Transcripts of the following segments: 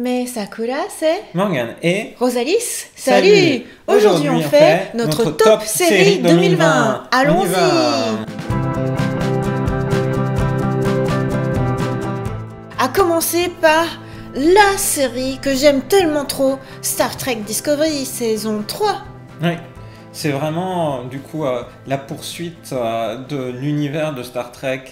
Mais Sakura, c'est Morgane et Rosalis. salut. Salut. Aujourd'hui, on fait notre top série 2020. On y va. Allons-y. À commencer par la série que j'aime tellement trop, Star Trek Discovery, saison 3. Oui, c'est vraiment du coup la poursuite de l'univers de Star Trek.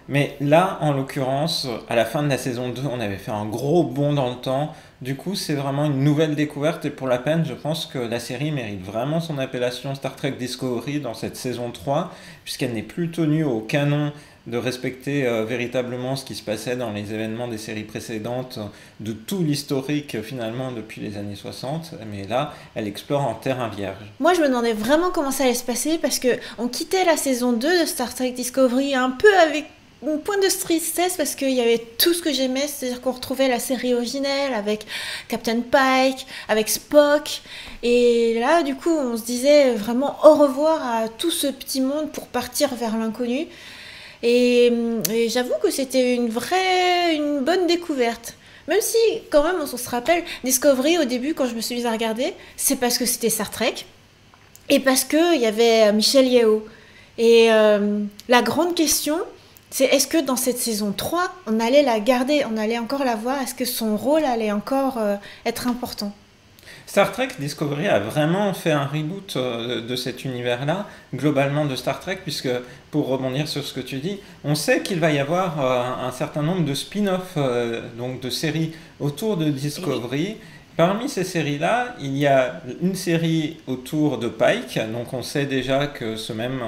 Mais là, en l'occurrence, à la fin de la saison 2, on avait fait un gros bond dans le temps. Du coup, c'est vraiment une nouvelle découverte et pour la peine, je pense que la série mérite vraiment son appellation Star Trek Discovery dans cette saison 3, puisqu'elle n'est plus tenue au canon de respecter véritablement ce qui se passait dans les événements des séries précédentes, de tout l'historique finalement depuis les années 60, mais là, elle explore en terrain vierge. Moi, je me demandais vraiment comment ça allait se passer parce que on quittait la saison 2 de Star Trek Discovery un peu avec un point de tristesse parce qu'il y avait tout ce que j'aimais, c'est-à-dire qu'on retrouvait la série originelle avec Captain Pike, avec Spock, et là, du coup, on se disait vraiment au revoir à tout ce petit monde pour partir vers l'inconnu. Et j'avoue que c'était une bonne découverte. Même si, quand même, on se rappelle, Discovery, au début, quand je me suis mise à regarder, c'est parce que c'était Star Trek et parce qu'il y avait Michelle Yeoh. Et la grande question, c'est est-ce que dans cette saison 3, on allait la garder, on allait encore la voir, est-ce que son rôle allait encore être important? Star Trek Discovery a vraiment fait un reboot de cet univers-là, globalement de Star Trek, puisque, pour rebondir sur ce que tu dis, on sait qu'il va y avoir un certain nombre de spin-offs, donc de séries autour de Discovery. Parmi ces séries-là, il y a une série autour de Pike, donc on sait déjà que ce même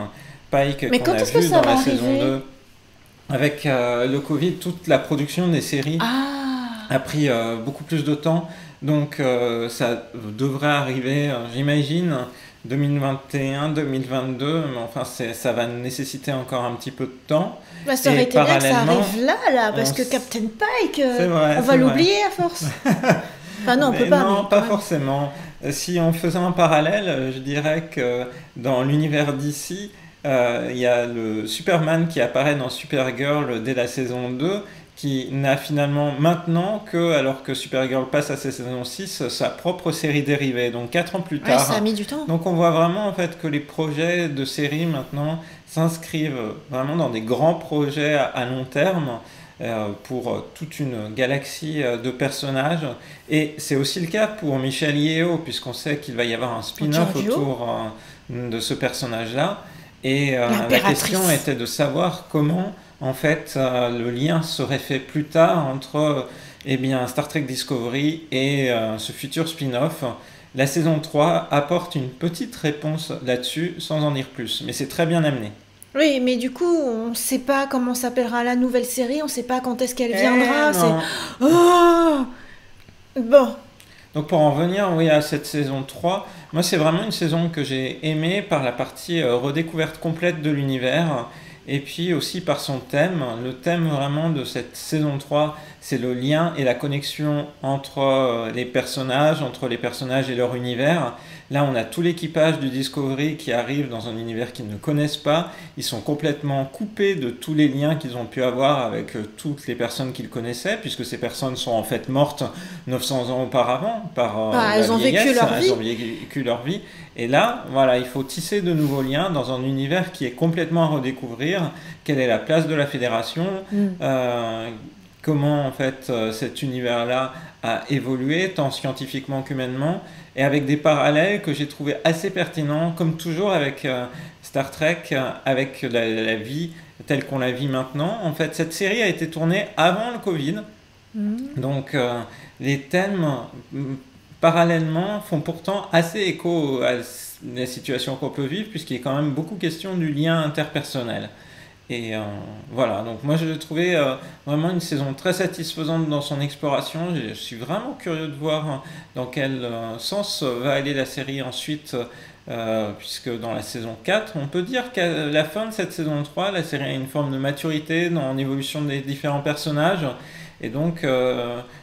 Pike Mais qu'on quand a est-ce que vu ça dans va la saison arriver? 2, avec le Covid, toute la production des séries Ah, a pris beaucoup plus de temps. Donc ça devrait arriver, j'imagine, 2021-2022, mais enfin ça va nécessiter encore un petit peu de temps. bah ça aurait Et été bien que ça parallèlement, arrive là, on parce que s- Captain Pike, c'est vrai, on va c'est vrai. l'oublier à force. Enfin non, on peut Mais pas, non, mais quand pas même. forcément. Si on faisait un parallèle, je dirais que dans l'univers d'ici, il y a le Superman qui apparaît dans Supergirl dès la saison 2, qui n'a finalement maintenant que, alors que Supergirl passe à sa saison 6, sa propre série dérivée, donc 4 ans plus Ouais, ça a tard. mis du temps. Donc on voit vraiment en fait que les projets de séries maintenant s'inscrivent vraiment dans des grands projets à long terme pour toute une galaxie de personnages. Et c'est aussi le cas pour Michel Yeo, puisqu'on sait qu'il va y avoir un En spin-off Giorgio, autour de ce personnage-là. Et la question l'impératrice. était de savoir comment, en fait, le lien serait fait plus tard entre eh bien, Star Trek Discovery et ce futur spin-off. La saison 3 apporte une petite réponse là-dessus, sans en dire plus, mais c'est très bien amené. Oui, mais du coup, on sait pas comment s'appellera la nouvelle série, on sait pas quand est-ce qu'elle Eh viendra, c'est... non. Oh, bon, Donc pour en venir oui, à cette saison 3, moi c'est vraiment une saison que j'ai aimée par la partie redécouverte complète de l'univers et puis aussi par son thème. Le thème vraiment de cette saison 3, c'est le lien et la connexion entre les personnages et leur univers. Là on a tout l'équipage du Discovery qui arrive dans un univers qu'ils ne connaissent pas. Ils sont complètement coupés de tous les liens qu'ils ont pu avoir avec toutes les personnes qu'ils connaissaient, puisque ces personnes sont en fait mortes 900 ans auparavant par bah, la elles ont vécu vieillesse, leur elles vie. ont vécu leur vie. Et là, voilà, il faut tisser de nouveaux liens dans un univers qui est complètement à redécouvrir. Quelle est la place de la fédération Mm. comment en fait cet univers-là a évolué tant scientifiquement qu'humainement et avec des parallèles que j'ai trouvé assez pertinents comme toujours avec Star Trek avec la vie telle qu'on la vit maintenant. En fait, cette série a été tournée avant le Covid, Mm. donc les thèmes parallèlement font pourtant assez écho à la situation qu'on peut vivre puisqu'il est quand même beaucoup question du lien interpersonnel. Et voilà, donc moi je trouvais vraiment une saison très satisfaisante dans son exploration. Je suis vraiment curieux de voir dans quel sens va aller la série ensuite, puisque dans la saison 4, on peut dire qu'à la fin de cette saison 3, la série a une forme de maturité dans l'évolution des différents personnages. Et donc, Il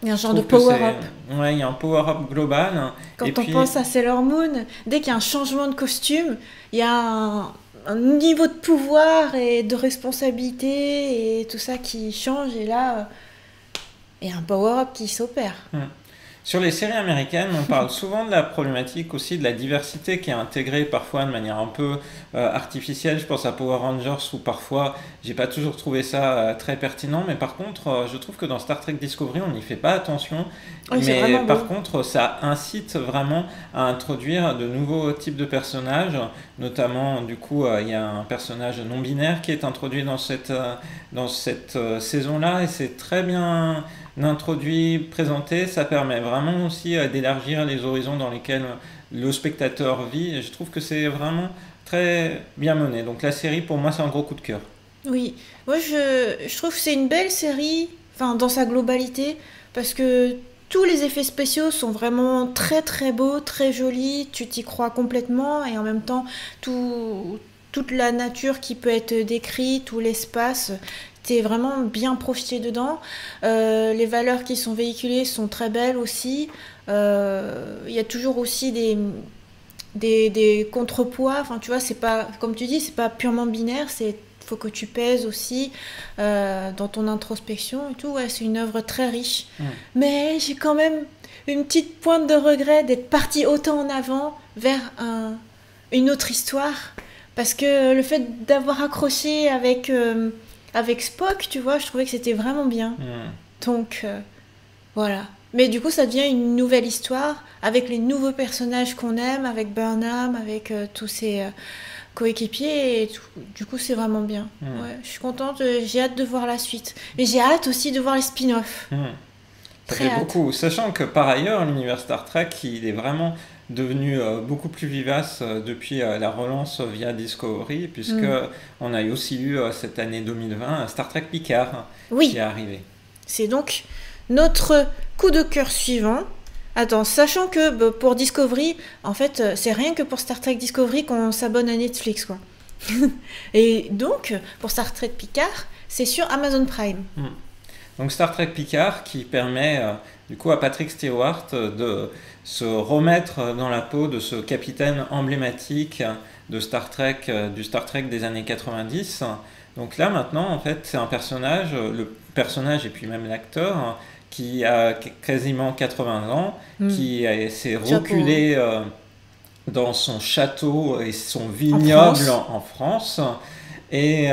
y a un je genre de trouve que power-up. ouais, il y a un power-up global. Et Quand on puis, pense à Sailor Moon, dès qu'il y a un changement de costume, il y a un niveau de pouvoir et de responsabilité et tout ça qui change. Et là, et un power-up qui s'opère. Hmm. Sur les séries américaines, on parle souvent de la problématique aussi de la diversité qui est intégrée parfois de manière un peu artificielle. Je pense à Power Rangers où parfois j'ai pas toujours trouvé ça très pertinent, mais par contre, je trouve que dans Star Trek Discovery, on n'y fait pas attention. Oui, c'est Mais vraiment par beau. contre, ça incite vraiment à introduire de nouveaux types de personnages, notamment du coup, il y a un personnage non binaire qui est introduit dans cette saison-là et c'est très bien introduit, présenté, ça permet vraiment aussi d'élargir les horizons dans lesquels le spectateur vit. Et je trouve que c'est vraiment très bien mené. Donc la série, pour moi, c'est un gros coup de cœur. Oui, moi je trouve que c'est une belle série, enfin dans sa globalité, parce que tous les effets spéciaux sont vraiment très très beaux, très jolis, tu t'y crois complètement, et en même temps toute la nature qui peut être décrite, tout l'espace, t'es vraiment bien projeté dedans. Les valeurs qui sont véhiculées sont très belles aussi. Il y a toujours aussi des contrepoids. Enfin, tu vois, c'est pas, comme tu dis, c'est pas purement binaire. C'est faut que tu pèses aussi dans ton introspection et tout. Ouais, c'est une œuvre très riche. Mm. Mais j'ai quand même une petite pointe de regret d'être partie autant en avant vers une autre histoire. Parce que le fait d'avoir accroché avec Spock, tu vois, je trouvais que c'était vraiment bien. Mm. Donc, voilà. Mais du coup, ça devient une nouvelle histoire avec les nouveaux personnages qu'on aime, avec Burnham, avec tous ses coéquipiers. Et tout. Du coup, c'est vraiment bien. Mm. Ouais, je suis contente. J'ai hâte de voir la suite. Mais j'ai hâte aussi de voir les spin-offs. Mm. Ça Très fait hâte. beaucoup. Sachant que par ailleurs, l'univers Star Trek, il est vraiment devenu beaucoup plus vivace depuis la relance via Discovery, puisque Hmm. on a aussi eu cette année 2020 Star Trek Picard qui est Oui, arrivé. c'est donc notre coup de cœur suivant. Attends, sachant que bah, pour Discovery, en fait, c'est rien que pour Star Trek Discovery qu'on s'abonne à Netflix, quoi. Et donc, pour Star Trek Picard, c'est sur Amazon Prime. Mm. Donc Star Trek Picard qui permet du coup à Patrick Stewart de se remettre dans la peau de ce capitaine emblématique de Star Trek, du Star Trek des années 90. Donc là maintenant en fait c'est un personnage, le personnage et puis même l'acteur qui a quasiment 80 ans, Hmm. s'est Chapeau. reculé dans son château et son En vignoble France. en France et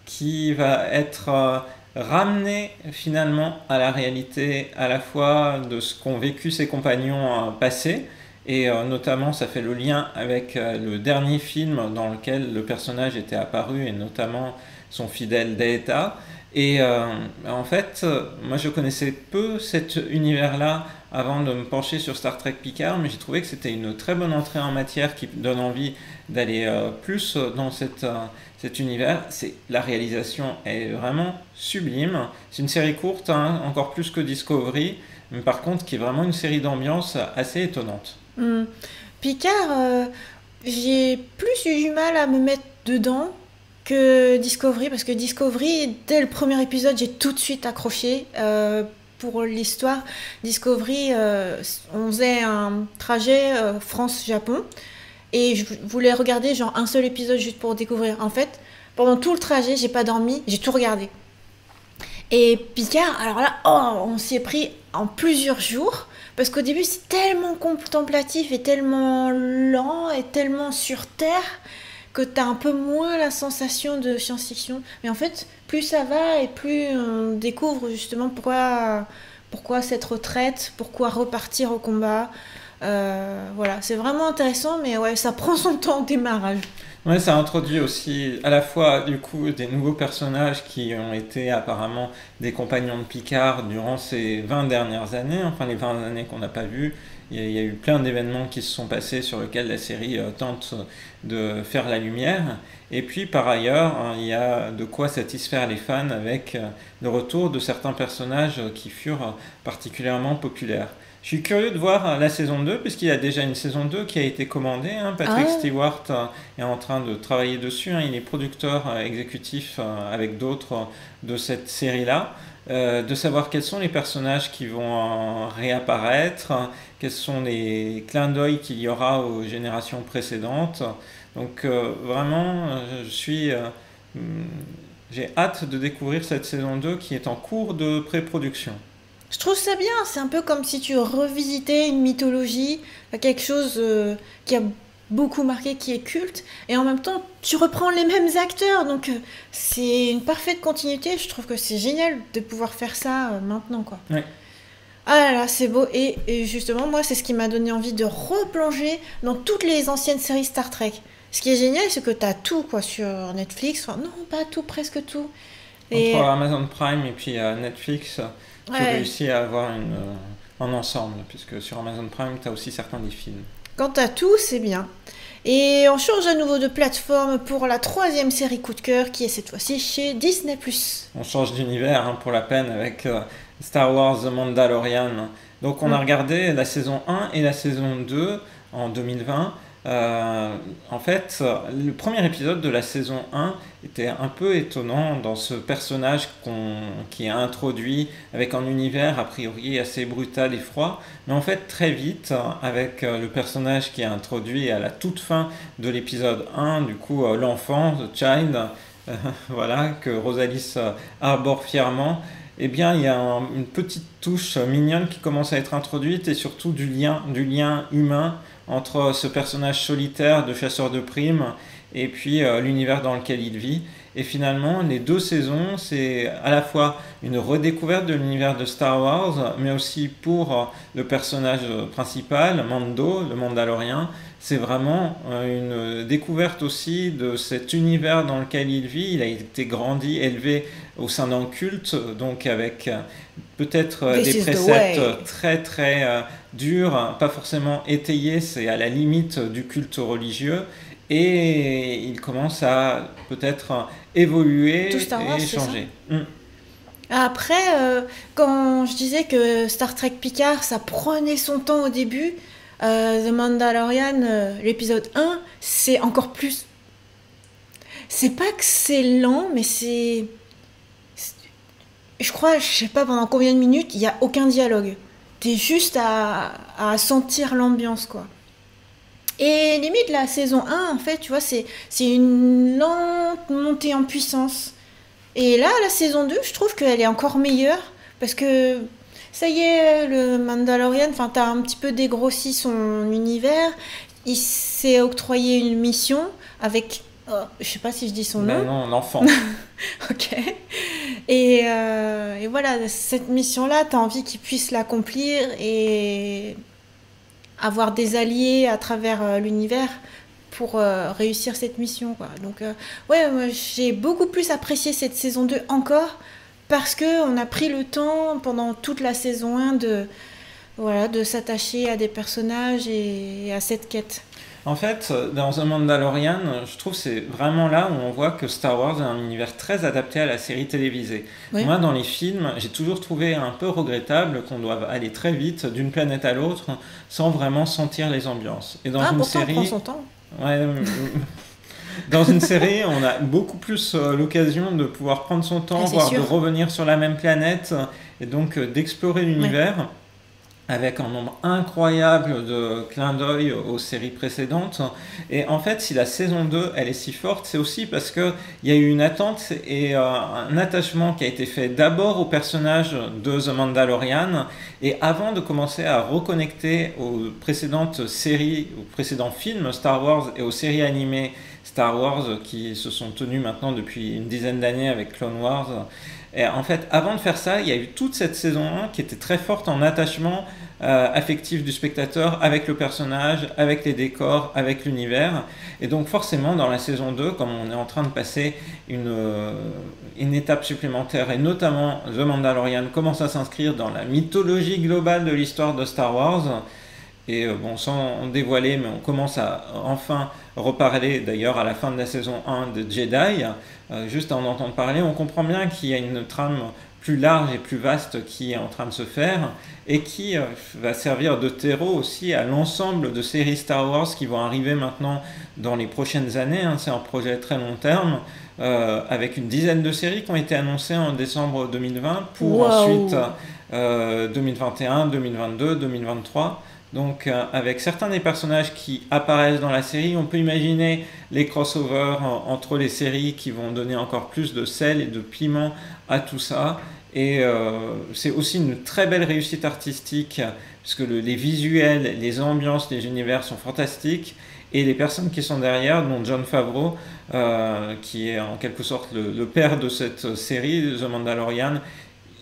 qui va être ramené finalement à la réalité à la fois de ce qu'ont vécu ses compagnons passés et notamment ça fait le lien avec le dernier film dans lequel le personnage était apparu et notamment son fidèle Data et en fait moi je connaissais peu cet univers-là avant de me pencher sur Star Trek Picard, mais j'ai trouvé que c'était une très bonne entrée en matière qui donne envie d'aller plus dans cet univers. La réalisation est vraiment sublime. C'est une série courte, hein, encore plus que Discovery, mais par contre qui est vraiment une série d'ambiance assez étonnante. Hmm. Picard, j'ai plus eu du mal à me mettre dedans que Discovery, parce que Discovery, dès le premier épisode, j'ai tout de suite accroché. Pour l'histoire, Discovery, on faisait un trajet France-Japon, et je voulais regarder genre un seul épisode juste pour découvrir. En fait, pendant tout le trajet, j'ai pas dormi, j'ai tout regardé. Et Picard, alors là, oh, on s'y est pris en plusieurs jours. Parce qu'au début, c'est tellement contemplatif et tellement lent et tellement sur Terre que t'as un peu moins la sensation de science-fiction. Mais en fait, plus ça va et plus on découvre justement pourquoi cette retraite, pourquoi repartir au combat. Voilà, c'est vraiment intéressant, mais ouais, ça prend son temps au démarrage. Ouais, ça introduit aussi à la fois du coup des nouveaux personnages qui ont été apparemment des compagnons de Picard durant ces 20 dernières années, enfin les 20 années qu'on n'a pas vues. Il y a eu plein d'événements qui se sont passés sur lesquels la série tente de faire la lumière. Et puis par ailleurs, hein, il y a de quoi satisfaire les fans avec le retour de certains personnages qui furent particulièrement populaires. Je suis curieux de voir la saison 2, puisqu'il y a déjà une saison 2 qui a été commandée, hein. Patrick Ah, Stewart est en train de travailler dessus, hein. Il est producteur exécutif avec d'autres de cette série-là. De savoir quels sont les personnages qui vont réapparaître, quels sont les clins d'œil qu'il y aura aux générations précédentes. Donc vraiment, je suis J'ai hâte de découvrir cette saison 2 qui est en cours de pré-production. Je trouve ça bien, c'est un peu comme si tu revisitais une mythologie, quelque chose qui a beaucoup marqué, qui est culte, et en même temps tu reprends les mêmes acteurs, donc c'est une parfaite continuité. Je trouve que c'est génial de pouvoir faire ça maintenant, quoi. Ouais. Ah là là, c'est beau, et justement moi c'est ce qui m'a donné envie de replonger dans toutes les anciennes séries Star Trek. Ce qui est génial, c'est que t'as tout quoi sur Netflix, enfin non pas tout, presque tout. Entre Et Amazon Prime et puis Netflix, tu ouais, réussis à avoir un ensemble, puisque sur Amazon Prime, tu as aussi certains des films. quand t'as tout, c'est bien. Et on change à nouveau de plateforme pour la troisième série coup de cœur qui est cette fois-ci chez Disney+. On change d'univers hein, pour la peine avec Star Wars The Mandalorian. Donc on a Mm. regardé la saison 1 et la saison 2 en 2020. En fait, le premier épisode de la saison 1 était un peu étonnant dans ce personnage qui est introduit avec un univers a priori assez brutal et froid. Mais en fait, très vite, avec le personnage qui est introduit à la toute fin de l'épisode 1, du coup, l'enfant, The Child, voilà, que Rosalis arbore fièrement, eh bien, il y a une petite touche mignonne qui commence à être introduite et surtout du lien humain entre ce personnage solitaire de chasseur de primes et puis l'univers dans lequel il vit. Et finalement, les deux saisons, c'est à la fois une redécouverte de l'univers de Star Wars, mais aussi pour le personnage principal, Mando, le Mandalorien, c'est vraiment une découverte aussi de cet univers dans lequel il vit. Il a été grandi, élevé au sein d'un culte, donc avec peut-être des This is the préceptes way. très très durs, pas forcément étayés, c'est à la limite du culte religieux. Et il commence à peut-être Tout évoluer Star Wars, et c'est ça? changer. Après, quand je disais que Star Trek Picard, ça prenait son temps au début, The Mandalorian, l'épisode 1, c'est encore plus. C'est pas que c'est lent, mais je crois, je sais pas pendant combien de minutes, il y a aucun dialogue. T'es juste à sentir l'ambiance, quoi. Et limite, la saison 1, en fait, tu vois, c'est une lente montée en puissance. Et là, la saison 2, je trouve qu'elle est encore meilleure parce que ça y est, le Mandalorian, enfin, t'as un petit peu dégrossi son univers. Il s'est octroyé une mission avec, je sais pas si je dis son Ben nom. non, l'enfant. Ok. Et voilà, cette mission-là, t'as envie qu'il puisse l'accomplir et avoir des alliés à travers l'univers pour réussir cette mission, quoi. Donc ouais, moi, j'ai beaucoup plus apprécié cette saison 2 encore parce que on a pris le temps pendant toute la saison 1 de voilà, de s'attacher à des personnages et à cette quête. En fait, dans The Mandalorian, je trouve que c'est vraiment là où on voit que Star Wars est un univers très adapté à la série télévisée. Oui. Moi, dans les films, j'ai toujours trouvé un peu regrettable qu'on doive aller très vite d'une planète à l'autre sans vraiment sentir les ambiances. Et dans Ah, une pourtant on prend série, son temps. ouais, dans une série, on a beaucoup plus l'occasion de pouvoir prendre son temps, Ah, c'est voire de sûr. revenir sur la même planète, et donc d'explorer Ouais. l'univers avec un nombre incroyable de clins d'œil aux séries précédentes. Et en fait, si la saison 2 elle est si forte, c'est aussi parce qu'il y a eu une attente et un attachement qui a été fait d'abord au personnage de The Mandalorian, et avant de commencer à reconnecter aux précédentes séries, aux précédents films Star Wars et aux séries animées Star Wars qui se sont tenues maintenant depuis une dizaine d'années avec Clone Wars. Et en fait, avant de faire ça, il y a eu toute cette saison 1 qui était très forte en attachement affectif du spectateur avec le personnage, avec les décors, avec l'univers. Et donc forcément, dans la saison 2, comme on est en train de passer une étape supplémentaire, et notamment The Mandalorian commence à s'inscrire dans la mythologie globale de l'histoire de Star Wars, et bon, sans dévoiler, mais on commence à enfin reparler d'ailleurs à la fin de la saison 1 de Jedi. Juste à en entendre parler, on comprend bien qu'il y a une trame plus large et plus vaste qui est en train de se faire et qui va servir de terreau aussi à l'ensemble de séries Star Wars qui vont arriver maintenant dans les prochaines années. Hein. C'est un projet très long terme avec une dizaine de séries qui ont été annoncées en décembre 2020 pour ensuite Waouh! 2021, 2022, 2023. Donc avec certains des personnages qui apparaissent dans la série, on peut imaginer les crossovers entre les séries qui vont donner encore plus de sel et de piment à tout ça. Et c'est aussi une très belle réussite artistique, puisque les visuels, les ambiances, les univers sont fantastiques. Et les personnes qui sont derrière, dont Jon Favreau, qui est en quelque sorte le père de cette série, The Mandalorian,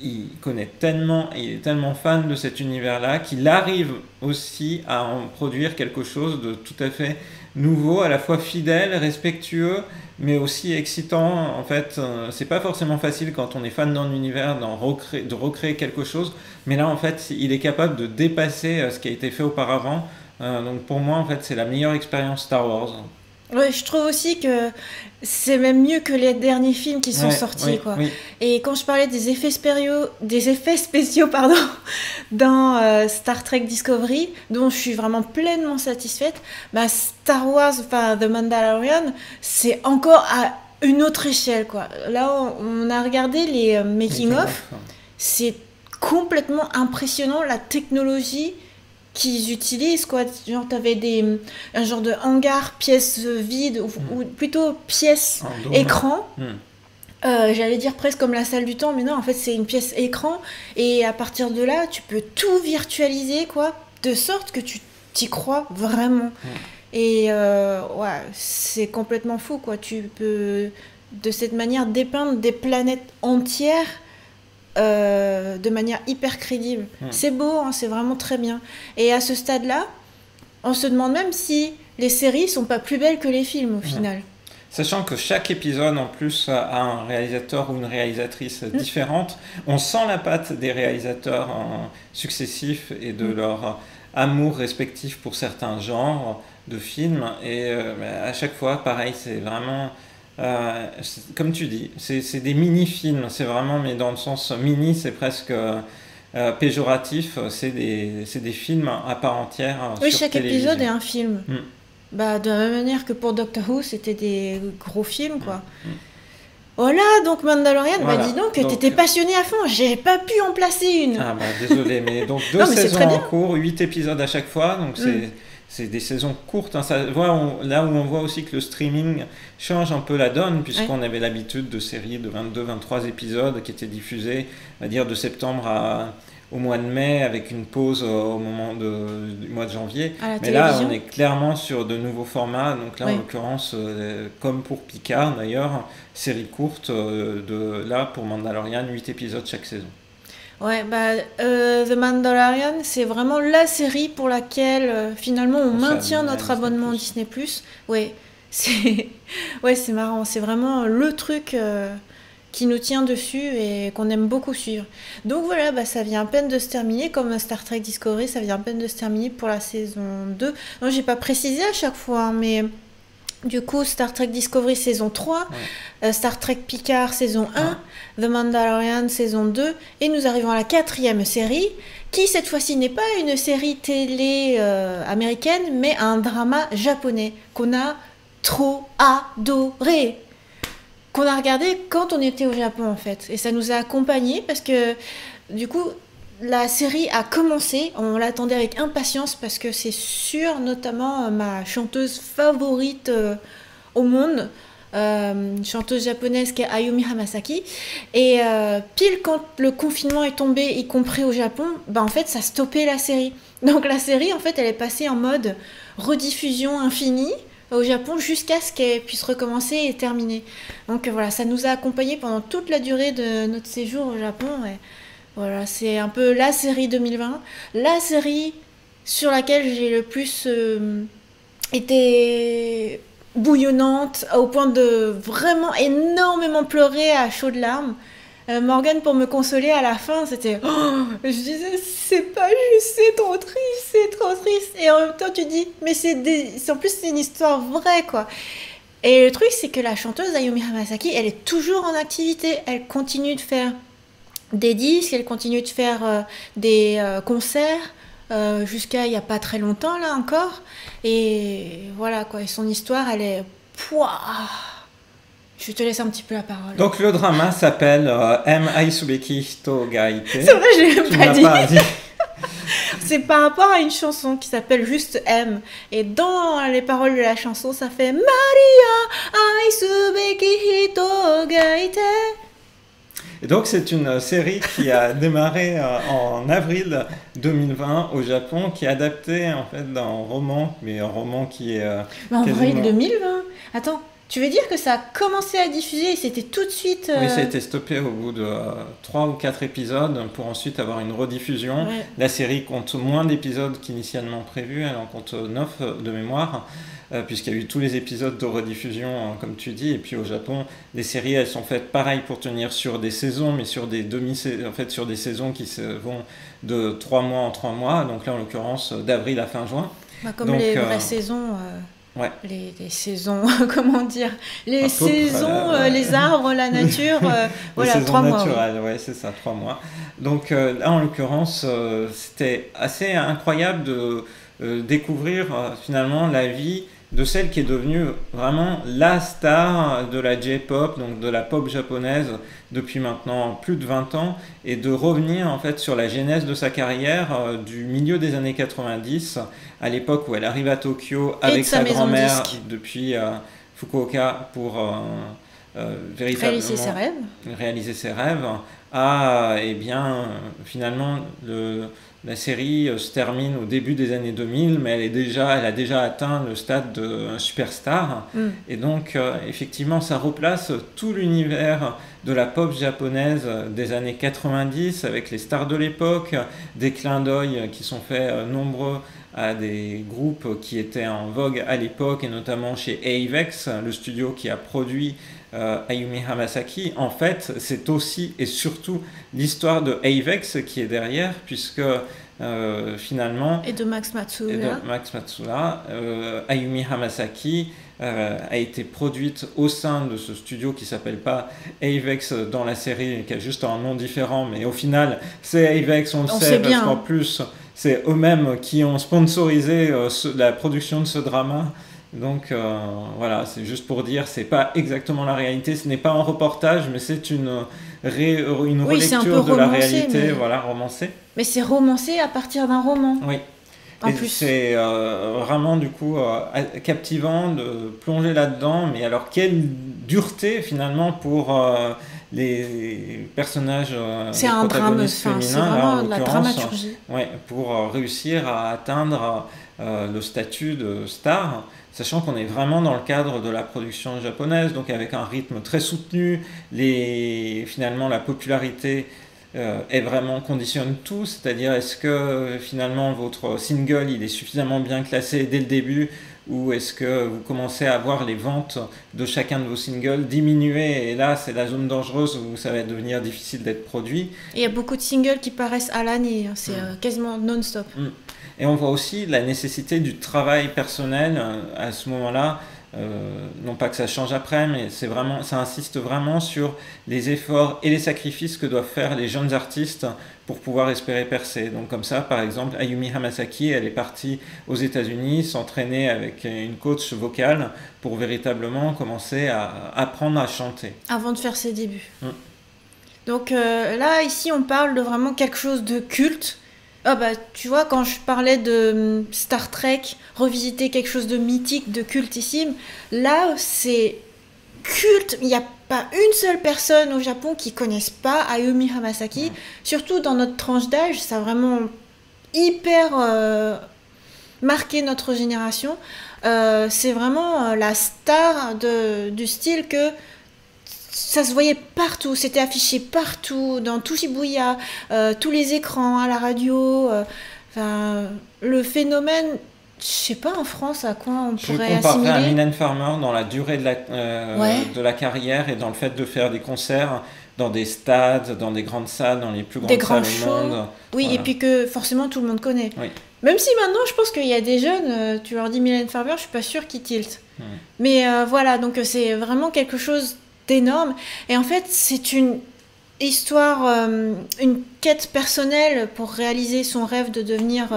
il connaît tellement, il est tellement fan de cet univers-là qu'il arrive aussi à en produire quelque chose de tout à fait nouveau, à la fois fidèle, respectueux, mais aussi excitant. En fait, c'est pas forcément facile quand on est fan d'un univers de recréer quelque chose, mais là, en fait, il est capable de dépasser ce qui a été fait auparavant. Donc pour moi, en fait, c'est la meilleure expérience Star Wars. Ouais, je trouve aussi que c'est même mieux que les derniers films qui sont Ouais, sortis, oui, quoi. oui. Et quand je parlais des effets spéciaux, pardon, dans Star Trek Discovery, dont je suis vraiment pleinement satisfaite, bah Star Wars, enfin The Mandalorian, c'est encore à une autre échelle, quoi. Là, on a regardé les making-of, c'est complètement impressionnant la technologie qu'ils utilisent, quoi. Genre t'avais un genre de hangar pièces vides ou plutôt pièces Un dôme. écran. Hmm. J'allais dire presque comme la salle du temps, mais non, en fait c'est une pièce écran et à partir de là tu peux tout virtualiser, quoi, de sorte que tu t'y crois vraiment. Et ouais, c'est complètement fou, quoi. Tu peux de cette manière dépeindre des planètes entières de manière hyper crédible. C'est beau, hein, c'est vraiment très bien. Et à ce stade-là, on se demande même si les séries sont pas plus belles que les films au final. Sachant que chaque épisode en plus a un réalisateur ou une réalisatrice différente, on sent la patte des réalisateurs successifs et de leur amour respectif pour certains genres de films. Et à chaque fois, pareil, c'est vraiment... comme tu dis, c'est des mini-films, c'est vraiment, mais dans le sens mini, c'est presque péjoratif, c'est des films à part entière Oui, sur chaque télévision. épisode est un film. Bah, de la même manière que pour Doctor Who, c'était des gros films, quoi. Voilà, donc Mandalorian, Voilà. Bah dis donc, t'étais passionné à fond, j'ai pas pu en placer une. Ah bah désolé, mais donc deux Non, mais c'est saisons très en bien. cours, 8 épisodes à chaque fois, donc c'est des saisons courtes. Hein. Ça, là où on voit aussi que le streaming change un peu la donne, puisqu'on avait l'habitude de séries de 22-23 épisodes qui étaient diffusées, on va dire de septembre au mois de mai, avec une pause au moment du mois de janvier. Mais là, on est clairement sur de nouveaux formats. Donc là, en l'occurrence, comme pour Picard d'ailleurs, série courte, là pour Mandalorian, 8 épisodes chaque saison. Ouais, bah, The Mandalorian, c'est vraiment la série pour laquelle finalement on maintient notre abonnement Disney+. Ouais, c'est marrant, c'est vraiment le truc qui nous tient dessus et qu'on aime beaucoup suivre. Donc voilà, bah, ça vient à peine de se terminer, comme Star Trek Discovery, ça vient à peine de se terminer pour la saison 2. Non, j'ai pas précisé à chaque fois, hein, mais du coup, Star Trek Discovery saison 3, Star Trek Picard saison 1, The Mandalorian saison 2, et nous arrivons à la 4e série, qui cette fois-ci n'est pas une série télé américaine, mais un drama japonais qu'on a trop adoré, qu'on a regardé quand on était au Japon en fait, et ça nous a accompagnés parce que du coup la série a commencé, on l'attendait avec impatience parce que c'est sûr, notamment ma chanteuse favorite au monde, une chanteuse japonaise qui est Ayumi Hamasaki, et pile quand le confinement est tombé, y compris au Japon, bah en fait ça stoppait la série. Donc la série en fait elle est passée en mode rediffusion infinie au Japon jusqu'à ce qu'elle puisse recommencer et terminer. Donc voilà, ça nous a accompagnés pendant toute la durée de notre séjour au Japon. Et voilà, c'est un peu la série 2020, la série sur laquelle j'ai le plus été bouillonnante au point de vraiment énormément pleurer à chaudes larmes. Morgane, pour me consoler à la fin, c'était je disais c'est pas juste, c'est trop triste, et en même temps tu dis mais en plus c'est une histoire vraie, quoi. Et le truc, c'est que la chanteuse Ayumi Hamasaki, elle est toujours en activité, elle continue de faire des disques, elle continue de faire des concerts jusqu'à il y a pas très longtemps là encore, et voilà quoi. Et son histoire, elle est Je te laisse un petit peu la parole. Donc le drama s'appelle M. Aisubeki Hito ga Ite. C'est vrai, je l'ai Tu pas m'as dit. pas dit. C'est par rapport à une chanson qui s'appelle juste M. Et dans les paroles de la chanson, ça fait Maria aisubeki hito ga ite. Et donc c'est une série qui a démarré en avril 2020 au Japon, qui est adaptée en fait d'un roman, mais un roman qui est Mais en vrai, quasiment... 2020. Attends, tu veux dire que ça a commencé à diffuser et c'était tout de suite. Oui, ça a été stoppé au bout de 3 ou 4 épisodes pour ensuite avoir une rediffusion. Ouais. La série compte moins d'épisodes qu'initialement prévu, elle en compte 9 de mémoire, puisqu'il y a eu tous les épisodes de rediffusion, comme tu dis. Et puis au Japon, les séries, elles sont faites pareil pour tenir sur des saisons, mais sur des en fait, sur des saisons qui vont de 3 mois en 3 mois. Donc là, en l'occurrence, d'avril à fin juin. Bah, comme Donc, les vraies saisons. Ouais. Les saisons, comment dire, les Un peu saisons, près, ouais. les arbres, la nature, Les voilà, saisons 3 mois. naturelles, ouais, c'est ça, 3 mois. Donc là, en l'occurrence, c'était assez incroyable de découvrir finalement la vie de celle qui est devenue vraiment la star de la J-pop, donc de la pop japonaise depuis maintenant plus de 20 ans, et de revenir en fait sur la genèse de sa carrière du milieu des années 90, à l'époque où elle arrive à Tokyo Et de avec sa sa maison de grand-mère disques. depuis Fukuoka pour véritablement Réaliser ses rêves. réaliser ses rêves, à et bien finalement la série se termine au début des années 2000, mais elle a déjà atteint le stade de superstar. Mm. Et donc, effectivement, ça replace tout l'univers de la pop japonaise des années 90, avec les stars de l'époque, des clins d'œil qui sont faits nombreux à des groupes qui étaient en vogue à l'époque, et notamment chez Avex, le studio qui a produit Ayumi Hamasaki. En fait, c'est aussi et surtout l'histoire de Avex qui est derrière, puisque finalement... Et de Max Matsuda. Ayumi Hamasaki a été produite au sein de ce studio qui s'appelle pas Avex dans la série, qui a juste un nom différent, mais au final, c'est Avex, on le sait, parce qu'en plus, c'est eux-mêmes qui ont sponsorisé la production de ce drama. Donc voilà, c'est juste pour dire, c'est pas exactement la réalité, ce n'est pas un reportage, mais c'est une relecture de la réalité, voilà, romancée. Mais c'est romancé à partir d'un roman. Oui. En plus. C'est vraiment du coup captivant de plonger là-dedans, mais alors quelle dureté finalement pour les personnages, c'est les un drame, féminins, c'est vraiment là, de la dramaturgie. Ouais, pour réussir à atteindre le statut de star, sachant qu'on est vraiment dans le cadre de la production japonaise, donc avec un rythme très soutenu, finalement la popularité est vraiment conditionne tout, c'est-à-dire est-ce que finalement votre single il est suffisamment bien classé dès le début, ou est-ce que vous commencez à voir les ventes de chacun de vos singles diminuer, et là c'est la zone dangereuse où ça va devenir difficile d'être produit. Et il y a beaucoup de singles qui paraissent à l'année, c'est quasiment non-stop. Et on voit aussi la nécessité du travail personnel à ce moment-là. Non pas que ça change après, mais ça insiste vraiment sur les efforts et les sacrifices que doivent faire les jeunes artistes pour pouvoir espérer percer. Donc comme ça, par exemple, Ayumi Hamasaki, elle est partie aux États-Unis s'entraîner avec une coach vocale pour véritablement commencer à apprendre à chanter. Avant de faire ses débuts. Donc là, ici, on parle de vraiment quelque chose de culte. Ah bah, tu vois, quand je parlais de Star Trek, revisiter quelque chose de mythique, de cultissime, là, c'est culte. Il n'y a pas une seule personne au Japon qui ne connaisse pas Ayumi Hamasaki. Surtout dans notre tranche d'âge, ça a vraiment hyper marqué notre génération. C'est vraiment la star du style que... Ça se voyait partout, c'était affiché partout, dans tout Shibuya, tous les écrans, à la radio. Le phénomène, je sais pas en France à quoi on pourrait assimiler. Je comparerais à Mylène Farmer dans la durée de la carrière et dans le fait de faire des concerts dans des stades, dans des grandes salles, dans les plus grandes salles au monde. Oui, voilà. Et puis que forcément tout le monde connaît. Oui. Même si maintenant, je pense qu'il y a des jeunes, tu leur dis Mylène Farmer, je suis pas sûre qu'ils tiltent. Mais voilà, donc c'est vraiment quelque chose d'énorme. Et en fait, c'est une histoire, une quête personnelle pour réaliser son rêve de devenir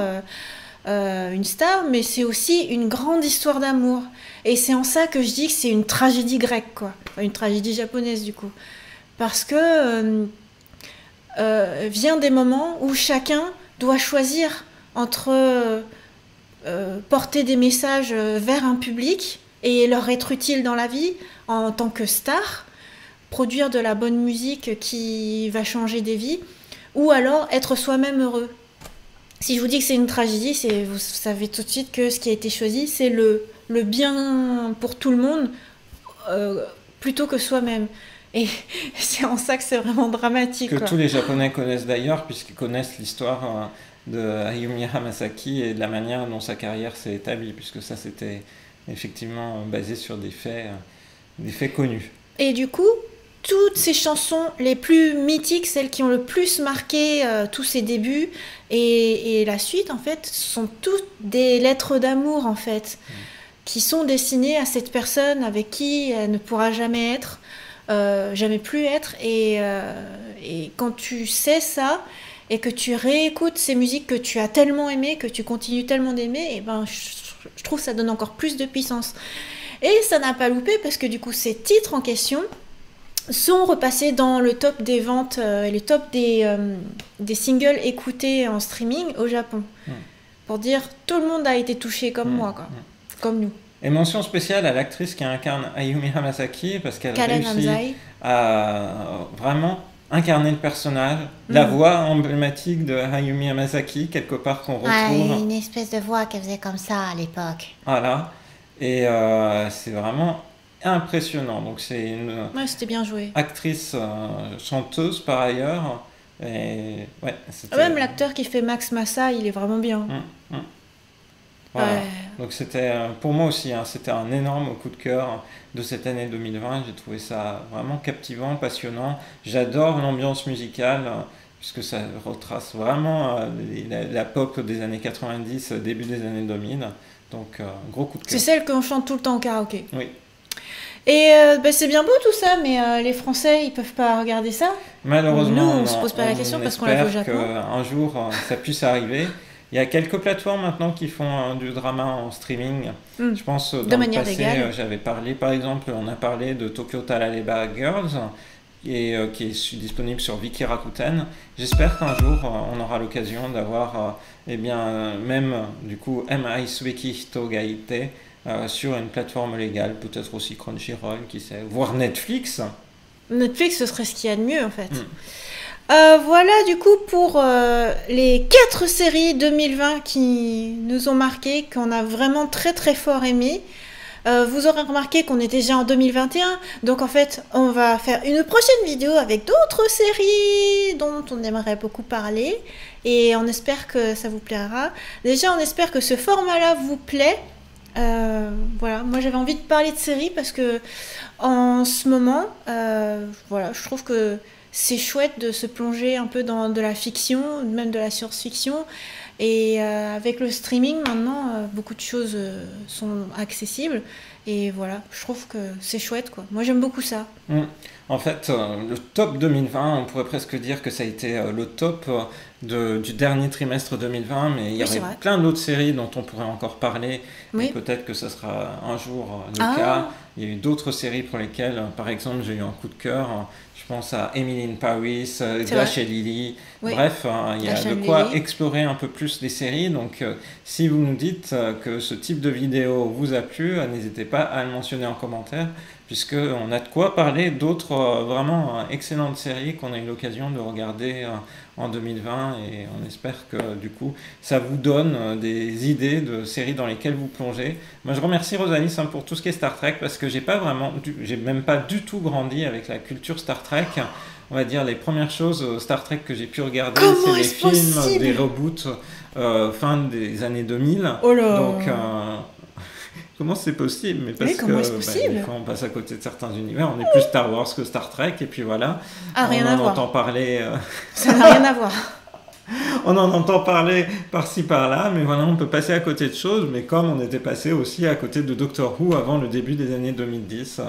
une star, mais c'est aussi une grande histoire d'amour. Et c'est en ça que je dis que c'est une tragédie grecque, quoi. Enfin, une tragédie japonaise, du coup. Parce que vient des moments où chacun doit choisir entre porter des messages vers un public et leur être utile dans la vie en tant que star, produire de la bonne musique qui va changer des vies, ou alors être soi-même heureux. Si je vous dis que c'est une tragédie, vous savez tout de suite que ce qui a été choisi, c'est le bien pour tout le monde plutôt que soi-même. Et c'est en ça que c'est vraiment dramatique. Que quoi. tous les Japonais connaissent d'ailleurs, puisqu'ils connaissent l'histoire de Hayumi Hamasaki et de la manière dont sa carrière s'est établie, puisque ça c'était effectivement basé sur des faits connus. Et du coup, toutes ces chansons les plus mythiques, celles qui ont le plus marqué tous ses débuts et la suite, en fait, sont toutes des lettres d'amour, en fait, qui sont destinées à cette personne avec qui elle ne pourra jamais être, jamais plus être. Et quand tu sais ça et que tu réécoutes ces musiques que tu as tellement aimées, que tu continues tellement d'aimer, et ben, je trouve que ça donne encore plus de puissance. Et ça n'a pas loupé parce que du coup, ces titres en question sont repassés dans le top des ventes et le top des singles écoutés en streaming au Japon. Pour dire, tout le monde a été touché comme moi, quoi. Comme nous. Et mention spéciale à l'actrice qui incarne Ayumi Hamasaki, parce qu'elle réussit à vraiment incarner le personnage, la voix emblématique de Hayumi Hamasaki, quelque part qu'on retrouve. Une espèce de voix qu'elle faisait comme ça à l'époque. Voilà. Et c'est vraiment impressionnant. Donc c'est une c'était bien joué. Actrice chanteuse par ailleurs. Et ouais, même l'acteur qui fait Max Massa, il est vraiment bien. Voilà. Donc c'était pour moi aussi, c'était un énorme coup de cœur de cette année 2020. J'ai trouvé ça vraiment captivant, passionnant. J'adore l'ambiance musicale puisque ça retrace vraiment la pop des années 90, début des années 2000. Donc gros coup de cœur. C'est celle qu'on chante tout le temps au karaoké. Oui. Et c'est bien beau tout ça, mais les Français, ils peuvent pas regarder ça. Malheureusement, nous, on se pose pas la question parce qu'on l'a vu au Japon. Un jour, ça puisse arriver. Il y a quelques plateformes maintenant qui font du drama en streaming. Je pense dans le passé, j'avais parlé, par exemple, on a parlé de Tokyo Talaleba Girls, qui est disponible sur Viki Rakuten. J'espère qu'un jour, on aura l'occasion d'avoir, même du coup, Mai Sueki Hito Gaite sur une plateforme légale, peut-être aussi Crunchyroll, qui sait, voire Netflix. Netflix, ce serait ce qu'il y a de mieux, en fait. Voilà du coup pour les 4 séries 2020 qui nous ont marqué, qu'on a vraiment très très fort aimé. Vous aurez remarqué qu'on est déjà en 2021, donc en fait on va faire une prochaine vidéo avec d'autres séries dont on aimerait beaucoup parler et on espère que ça vous plaira. Déjà on espère que ce format là vous plaît. Voilà, moi j'avais envie de parler de séries parce que en ce moment, voilà, je trouve que c'est chouette de se plonger un peu dans de la fiction, même de la science-fiction. Et avec le streaming, maintenant, beaucoup de choses sont accessibles. Et voilà, je trouve que c'est chouette, quoi. Moi, j'aime beaucoup ça. En fait, le top 2020, on pourrait presque dire que ça a été le top du dernier trimestre 2020, mais il y avait plein d'autres séries dont on pourrait encore parler. Et peut-être que ça sera un jour le cas. Il y a eu d'autres séries pour lesquelles, par exemple, j'ai eu un coup de cœur. Je pense à Emily in Paris, Dash et Lily. Bref, il y a de quoi explorer un peu plus les séries. Donc, si vous nous dites que ce type de vidéo vous a plu, n'hésitez pas à le mentionner en commentaire, puisqu'on a de quoi parler d'autres vraiment excellentes séries qu'on a eu l'occasion de regarder en 2020. Et on espère que du coup, ça vous donne des idées de séries dans lesquelles vous plongez. Moi, je remercie Rosalie pour tout ce qui est Star Trek, parce que j'ai même pas du tout grandi avec la culture Star Trek. On va dire les premières choses Star Trek que j'ai pu regarder, c'est les films, des reboots fin des années 2000. Oh là. Donc, comment c'est possible? Mais parce comment est-ce possible? Des fois, on passe à côté de certains univers. On est plus Star Wars que Star Trek, et puis voilà. Rien à voir. On entend parler. Ça n'a rien à voir. On en entend parler par-ci par-là, mais voilà, on peut passer à côté de choses. Mais comme on était passé aussi à côté de Doctor Who avant le début des années 2010.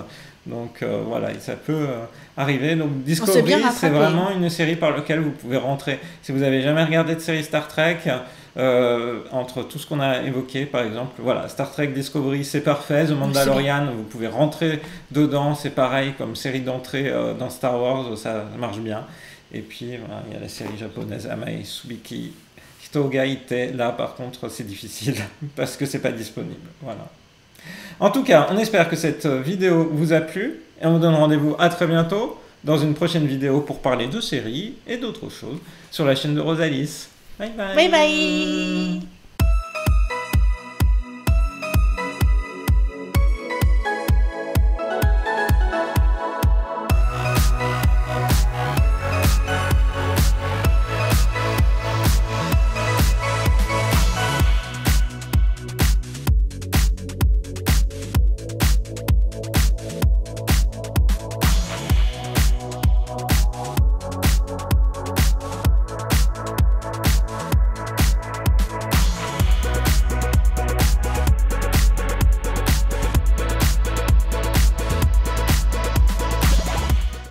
Donc voilà, ça peut arriver. Donc Discovery, c'est vraiment une série par laquelle vous pouvez rentrer. Si vous n'avez jamais regardé de série Star Trek, entre tout ce qu'on a évoqué, par exemple. Voilà, Star Trek Discovery, c'est parfait. The Mandalorian, vous pouvez rentrer dedans, c'est pareil, comme série d'entrée dans Star Wars, ça marche bien. Et puis, voilà, il y a la série japonaise Amae Subiki Hitoga Ite. Là, par contre, c'est difficile parce que c'est pas disponible. Voilà. En tout cas, on espère que cette vidéo vous a plu et on vous donne rendez-vous à très bientôt dans une prochaine vidéo pour parler de séries et d'autres choses sur la chaîne de Rosalis. Bye bye. Bye bye.